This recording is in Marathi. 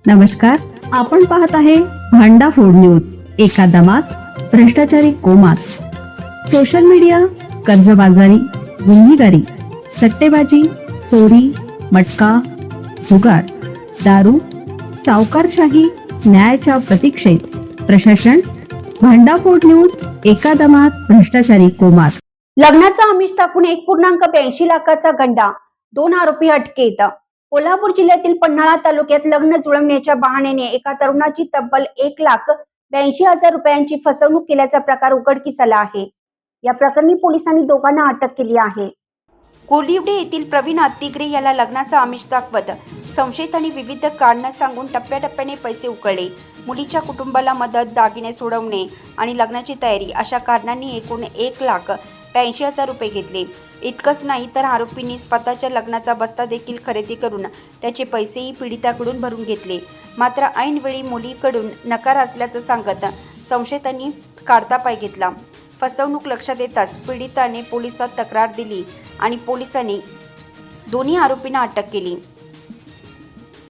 नमस्कार, आपण पाहत आहे भांडा फोड न्यूज. एका दमात भ्रष्टाचारी कोमात. सोशल मीडिया, कर्जबाजारी, गुन्हेगारी, सट्टेबाजी, चोरी, मटका, जुगार, दारू, सावकारशाही, न्यायाच्या प्रतीक्षेत प्रशासन. भांडाफोड न्यूज. एका दमात भ्रष्टाचारी कोमात. लग्नाचा आमिष टाकून 1.82 लाखाचा गंडा, 2 आरोपी अटकेत. कोल्हापूर जिल्ह्यातील पन्हाळा तालुक्यात लग्न जुळवण्याच्या बहाण्याने एका तरुणाची तब्बल 1,82,000 रुपयांची फसवणूक केल्याचा प्रकार उघडकीस आला आहे. या प्रकरणी पोलिसांनी दोघांना अटक केली आहे. कोलिवडे येथील प्रवीण अत्तिग्रे याला लग्नाचा आमिष दाखवत संशयितांनी विविध कारणं सांगून टप्प्याटप्प्याने पैसे उकळले. मुलीच्या कुटुंबाला मदत, दागिने सोडवणे आणि लग्नाची तयारी अशा कारणांनी एकूण 1,82,000 रुपये घेतले. इतकंच नाही तर आरोपींनी स्वतःच्या लग्नाचा बस्ता देखील खरेदी करून त्याचे पैसेही पीडिताकडून भरून घेतले. मात्र ऐनवेळी मुलीकडून नकार असल्याचं सांगत संशयितांनी काढता पाय घेतला. फसवणूक लक्षात येताच पीडिताने पोलिसात तक्रार दिली आणि पोलिसांनी दोन्ही आरोपींना अटक केली.